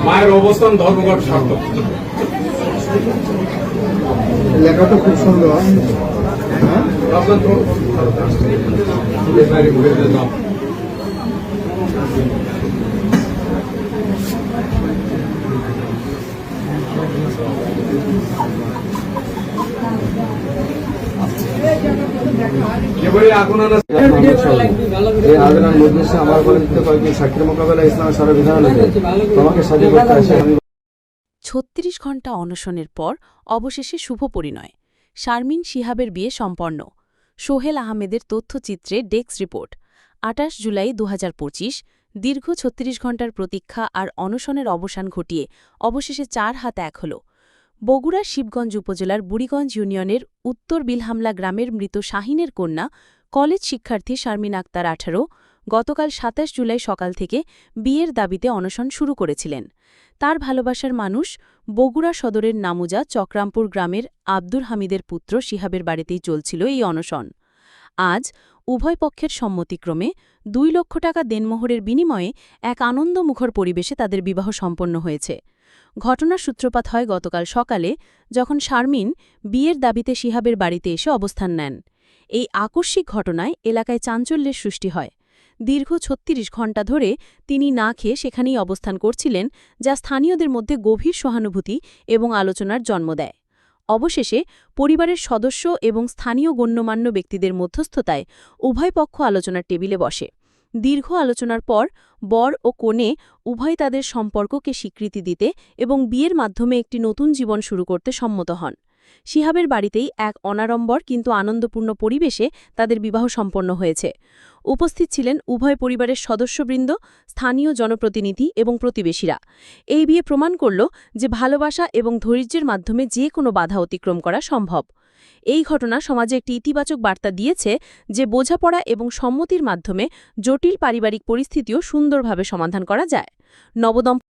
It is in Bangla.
মায়ের অবস্থান ধর্মঘট সার্থক। লেখাটা খুব সুন্দর। আমার বলে কয়েকদিন সাক্ষীর মোকাবেলা ইসলামের সারা বিধান তোমাকে সাথে করতে আসে। ৩৬ ঘণ্টা অনশনের পর অবশেষে শুভ পরিণয়। শারমিন শিহাবের বিয়ে সম্পন্ন। সোহেল আহমেদের তথ্যচিত্রে ডেস্ক রিপোর্ট। ২৮ জুলাই ২০২৫ দীর্ঘ ৩৬ ঘণ্টার প্রতীক্ষা আর অনশনের অবসান ঘটিয়ে অবশেষে ৪ হাত ১ হল। বগুড়ার শিবগঞ্জ উপজেলার বুড়িগঞ্জ ইউনিয়নের উত্তর বিলহামলা গ্রামের মৃত শাহিনের কন্যা কলেজ শিক্ষার্থী শারমিন আক্তার ১৮ গতকাল ২৭ জুলাই সকাল থেকে বিয়ের দাবিতে অনশন শুরু করেছিলেন। তার ভালোবাসার মানুষ বগুড়া সদরের নামুজা চক্রামপুর গ্রামের আব্দুর হামিদের পুত্র শিহাবের বাড়িতেই চলছিল এই অনশন। আজ উভয় পক্ষের সম্মতিক্রমে ২ লক্ষ টাকা দেনমোহরের বিনিময়ে এক আনন্দমুখর পরিবেশে তাদের বিবাহ সম্পন্ন হয়েছে। ঘটনার সূত্রপাত হয় গতকাল সকালে, যখন শারমিন বিয়ের দাবিতে শিহাবের বাড়িতে এসে অবস্থান নেন। এই আকস্মিক ঘটনায় এলাকায় চাঞ্চল্যের সৃষ্টি হয়। দীর্ঘ ৩৬ ঘণ্টা ধরে তিনি না খেয়ে সেখানেই অবস্থান করছিলেন, যা স্থানীয়দের মধ্যে গভীর সহানুভূতি এবং আলোচনার জন্ম দেয়। অবশেষে পরিবারের সদস্য এবং স্থানীয় গণ্যমান্য ব্যক্তিদের মধ্যস্থতায় উভয় পক্ষ আলোচনার টেবিলে বসে। দীর্ঘ আলোচনার পর বর ও কনে উভয় তাদের সম্পর্ককে স্বীকৃতি দিতে এবং বিয়ের মাধ্যমে একটি নতুন জীবন শুরু করতে সম্মত হন। শিহাবের বাড়িতেই এক অনাড়ম্বর কিন্তু আনন্দপূর্ণ পরিবেশে তাদের বিবাহ সম্পন্ন হয়েছে। উপস্থিত ছিলেন উভয় পরিবারের সদস্যবৃন্দ, স্থানীয় জনপ্রতিনিধি এবং প্রতিবেশীরা। এই বিয়ে প্রমাণ করল যে ভালোবাসা এবং ধৈর্যের মাধ্যমে যে কোনো বাধা অতিক্রম করা সম্ভব। এই ঘটনা সমাজে একটি ইতিবাচক বার্তা দিয়েছে যে বোঝাপড়া এবং সম্মতির মাধ্যমে জটিল পারিবারিক পরিস্থিতিও সুন্দরভাবে সমাধান করা যায়। নবদম্পতি